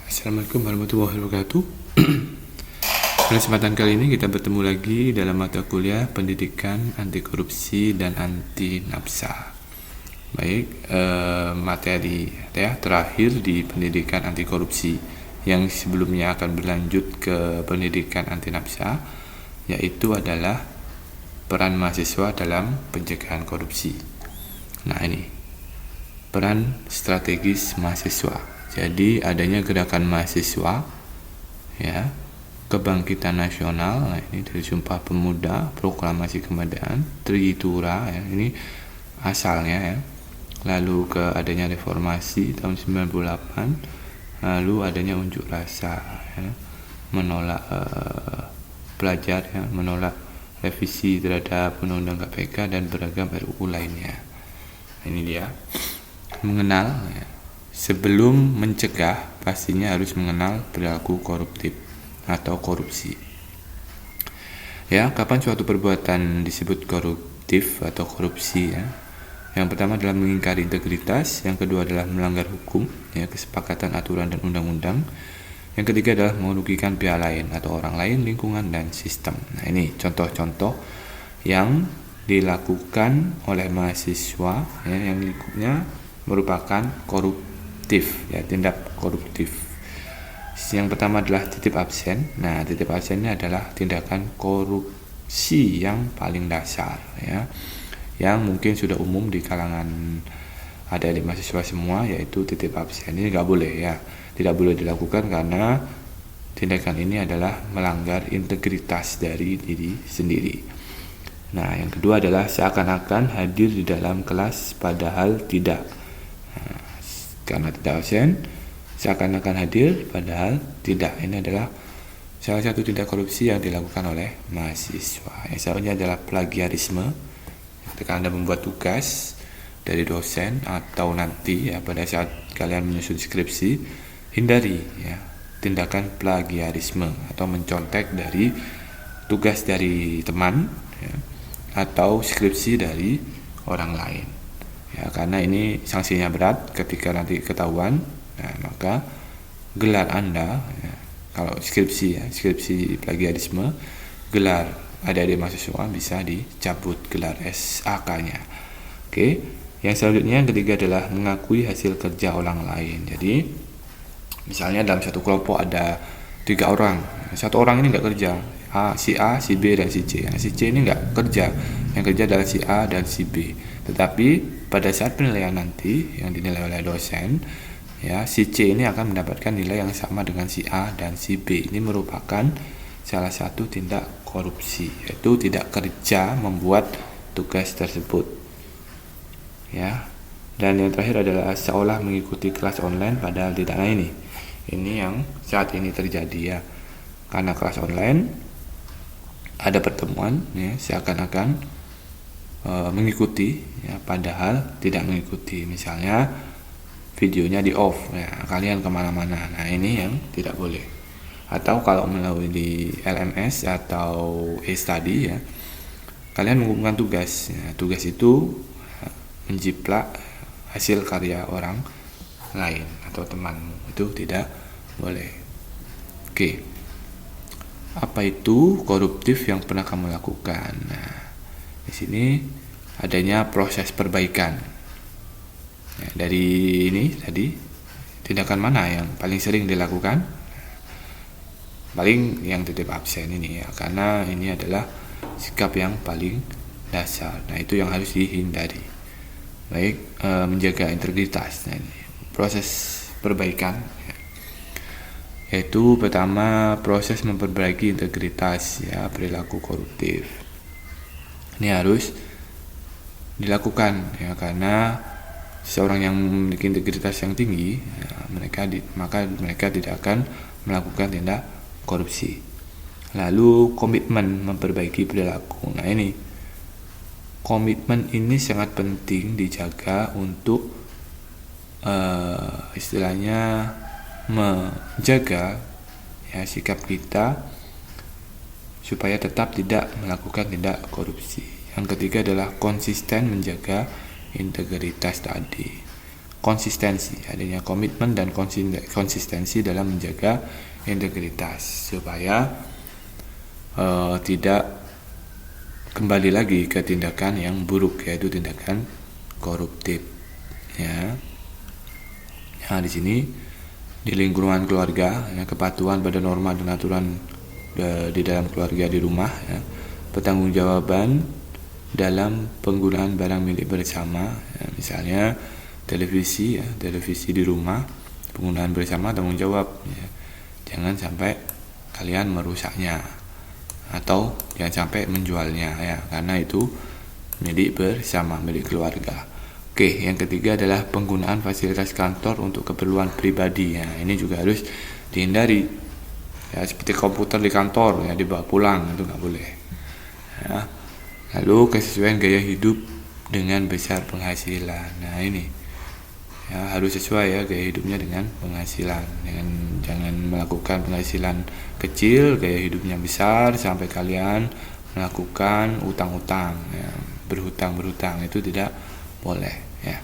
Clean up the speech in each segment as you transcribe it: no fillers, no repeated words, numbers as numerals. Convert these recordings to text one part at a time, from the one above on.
Assalamualaikum warahmatullahi wabarakatuh. Pada kesempatan kali ini kita bertemu lagi dalam mata kuliah Pendidikan Anti Korupsi dan Anti Nafsa. Baik, materi terakhir di Pendidikan Anti Korupsi yang sebelumnya akan berlanjut ke Pendidikan Anti Nafsa, yaitu adalah peran mahasiswa dalam pencegahan korupsi. Nah, ini peran strategis mahasiswa. Jadi adanya gerakan mahasiswa, ya, kebangkitan nasional. Nah, ini dari Sumpah Pemuda, Proklamasi Kemerdekaan, Tritura, ya, ini asalnya, ya. Lalu ke adanya reformasi tahun 98, lalu adanya unjuk rasa, ya, menolak pelajar, ya, menolak revisi terhadap Undang-Undang KPK dan beragam RUU lainnya. Ini dia mengenal, ya. Sebelum mencegah, pastinya harus mengenal perilaku koruptif atau korupsi. Ya, kapan suatu perbuatan disebut koruptif atau korupsi, ya? Yang pertama adalah mengingkari integritas, yang kedua adalah melanggar hukum, ya, kesepakatan, aturan, dan undang-undang. Yang ketiga adalah merugikan pihak lain atau orang lain, lingkungan, dan sistem. Nah, ini contoh-contoh yang dilakukan oleh mahasiswa, ya, yang lingkupnya merupakan koruptif, ya, tindak koruptif. Yang pertama adalah titip absen. Nah, titip absen ini adalah tindakan korupsi yang paling dasar, ya, yang mungkin sudah umum di kalangan adik-adik mahasiswa semua, yaitu titip absen. Ini nggak boleh, ya, tidak boleh dilakukan karena tindakan ini adalah melanggar integritas dari diri sendiri. Nah, yang kedua adalah seakan-akan hadir di dalam kelas padahal tidak. Karena tidak absen, seakan-akan hadir padahal tidak. Ini adalah salah satu tindak korupsi yang dilakukan oleh mahasiswa. Yang selanjutnya adalah plagiarisme. Ketika Anda membuat tugas dari dosen atau nanti, ya, pada saat kalian menyusun skripsi, hindari, ya, tindakan plagiarisme atau mencontek dari tugas dari teman, ya, atau skripsi dari orang lain. Ya, karena ini sanksinya berat ketika nanti ketahuan. Nah, maka gelar Anda, ya, kalau skripsi, ya, skripsi plagiarisme, gelar adik-adik mahasiswa bisa dicabut gelar SAK-nya. Oke, yang selanjutnya yang ketiga adalah mengakui hasil kerja orang lain. Jadi misalnya dalam satu kelompok ada 3 orang, satu orang ini nggak kerja, si A, si B, dan si C. Nah, si C ini nggak kerja, yang kerja adalah si A dan si B. Tetapi pada saat penilaian nanti yang dinilai oleh dosen, ya, si C ini akan mendapatkan nilai yang sama dengan si A dan si B. Ini merupakan salah satu tindak korupsi, yaitu tidak kerja membuat tugas tersebut, ya. Dan yang terakhir adalah seolah mengikuti kelas online padahal tidak. Nah, ini yang saat ini terjadi, ya, karena kelas online ada pertemuan, ya, seakan-akan mengikuti, ya, padahal tidak mengikuti. Misalnya videonya di off, ya, kalian kemana-mana. Nah, ini yang tidak boleh. Atau kalau melalui di LMS atau e-study, ya, kalian mengumpulkan tugas, ya, tugas itu, ya, menjiplak hasil karya orang lain atau temanmu, itu tidak boleh. Oke, apa itu koruptif yang pernah kamu lakukan? Nah, di sini adanya proses perbaikan, ya, dari ini tadi, tindakan mana yang paling sering dilakukan? Paling yang titip absen ini, ya, karena ini adalah sikap yang paling dasar. Nah, itu yang harus dihindari. Baik, menjaga integritas. Nah, ini proses perbaikan, ya, yaitu pertama proses memperbaiki integritas, ya, perilaku koruptif. Ini harus dilakukan, ya, karena seseorang yang memiliki integritas yang tinggi, ya, maka mereka tidak akan melakukan tindak korupsi. Lalu komitmen memperbaiki perilaku. Nah, ini komitmen ini sangat penting dijaga untuk istilahnya menjaga, ya, sikap kita supaya tetap tidak melakukan tindak korupsi. Yang ketiga adalah konsisten menjaga integritas tadi. konsistensi, adanya komitmen dan konsistensi dalam menjaga integritas supaya tidak kembali lagi ke tindakan yang buruk, yaitu tindakan koruptif. Ya. Nah, di sini di lingkungan keluarga, ya, kepatuhan pada norma dan aturan di dalam keluarga di rumah, ya, pertanggungjawaban dalam penggunaan barang milik bersama, ya, misalnya televisi, ya, televisi di rumah, penggunaan bersama, tanggung jawab, ya. Jangan sampai kalian merusaknya atau jangan sampai menjualnya, ya, karena itu milik bersama, milik keluarga. Oke, yang ketiga adalah penggunaan fasilitas kantor untuk keperluan pribadi. Ya, ini juga harus dihindari. Ya, seperti komputer di kantor, ya, dibawa pulang, itu nggak boleh. Ya. Lalu kesesuaian gaya hidup dengan besar penghasilan. Nah, ini ya harus sesuai, ya, gaya hidupnya dengan penghasilan. Jangan melakukan penghasilan kecil, gaya hidupnya besar sampai kalian melakukan utang-utang, ya, berhutang itu tidak boleh, ya.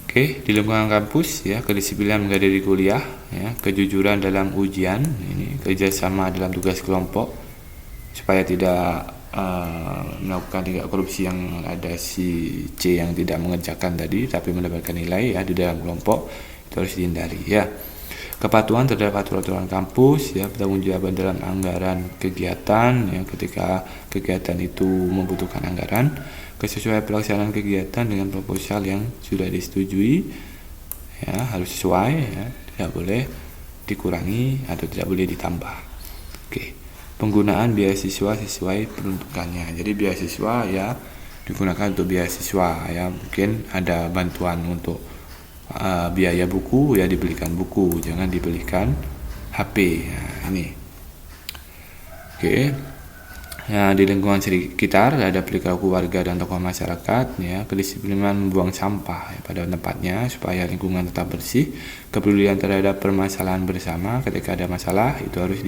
Oke, di lingkungan kampus, ya, kedisiplinan menghadiri kuliah, ya, kejujuran dalam ujian, ini kerjasama dalam tugas kelompok supaya tidak melakukan tindak korupsi yang ada si C yang tidak mengerjakan tadi tapi mendapatkan nilai, ya, di dalam kelompok, itu harus dihindari, ya. Kepatuhan terhadap aturan kampus, ya, pertanggungjawaban dalam anggaran kegiatan, ya, ketika kegiatan itu membutuhkan anggaran, kesesuaian pelaksanaan kegiatan dengan proposal yang sudah disetujui, ya, harus sesuai, ya, tidak boleh dikurangi atau tidak boleh ditambah. Oke, penggunaan beasiswa sesuai peruntukannya. Jadi beasiswa, ya, digunakan untuk beasiswa, ya, mungkin ada bantuan untuk biaya buku, ya, dibelikan buku, jangan dibelikan HP. Nah, ini. Oke. Nah, di lingkungan sekitar ada perilaku warga dan tokoh masyarakat, ya, kedisiplinan membuang sampah, ya, pada tempatnya supaya lingkungan tetap bersih, kepedulian terhadap permasalahan bersama, ketika ada masalah itu harus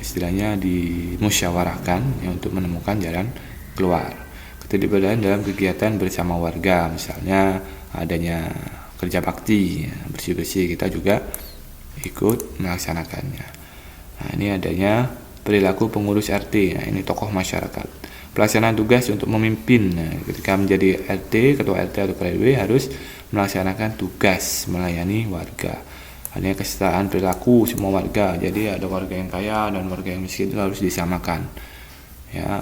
istilahnya dimusyawarahkan, ya, untuk menemukan jalan keluar. Keterlibatan dalam kegiatan bersama warga, misalnya adanya kerja bakti, ya, bersih-bersih, kita juga ikut melaksanakannya. Nah, ini adanya perilaku pengurus RT, nah, ini tokoh masyarakat. Pelaksanaan tugas untuk memimpin, nah, ketika menjadi RT, ketua RT atau ketua RW harus melaksanakan tugas melayani warga. Hanya kesetaraan perilaku semua warga, jadi ada warga yang kaya dan warga yang miskin itu harus disamakan, ya,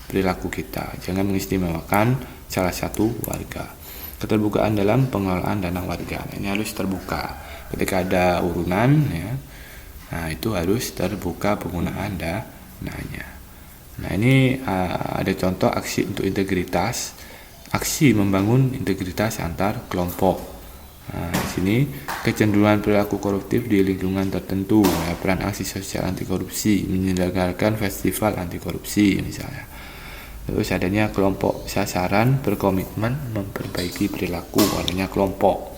perilaku kita, jangan mengistimewakan salah satu warga. Keterbukaan dalam pengelolaan dana warga, nah, ini harus terbuka. Ketika ada urunan, ya, nah, itu harus terbuka penggunaan dananya. Nah, ini ada contoh aksi untuk integritas, aksi membangun integritas antar kelompok. Nah, di sini kecenderungan perilaku koruptif di lingkungan tertentu, ya, peran aksi sosial anti korupsi, menyelenggarakan festival anti korupsi misalnya. Terus adanya kelompok sasaran berkomitmen memperbaiki perilaku, adanya kelompok.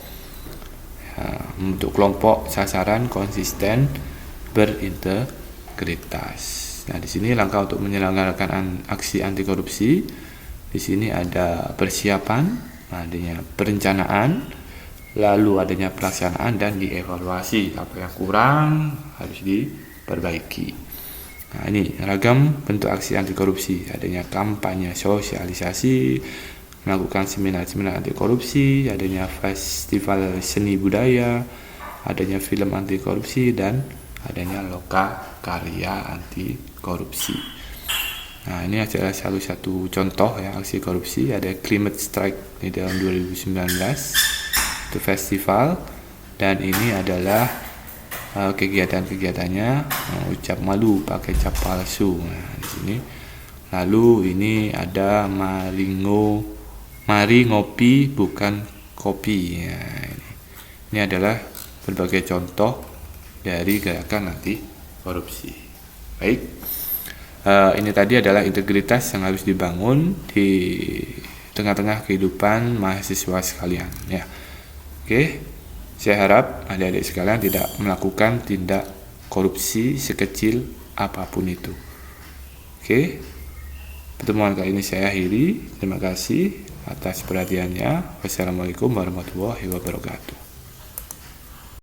Ya, untuk kelompok sasaran konsisten berintegritas. Nah, di sini langkah untuk menyelenggarakan aksi anti korupsi. Di sini ada persiapan, adanya perencanaan, lalu adanya pelaksanaan dan dievaluasi. Apa yang kurang harus diperbaiki. Nah, ini ragam bentuk aksi anti korupsi, adanya kampanye sosialisasi, melakukan seminar-seminar anti korupsi, adanya festival seni budaya, adanya film anti korupsi, dan adanya lokakarya anti korupsi. Nah, ini adalah salah satu contoh, ya, aksi korupsi. Ada Climate Strike di tahun 2019, itu festival, dan ini adalah kegiatan-kegiatannya, ucap malu pakai cap palsu. Nah, di sini. Lalu ini ada mari ngopi bukan kopi. Nah, ini adalah berbagai contoh dari gerakan anti korupsi. Baik, ini tadi adalah integritas yang harus dibangun di tengah-tengah kehidupan mahasiswa sekalian, ya. Oke, saya harap adik-adik sekalian tidak melakukan tindak korupsi sekecil apapun itu. Oke, pertemuan kali ini saya akhiri. Terima kasih. atas perhatiannya. Wassalamualaikum warahmatullahi wabarakatuh.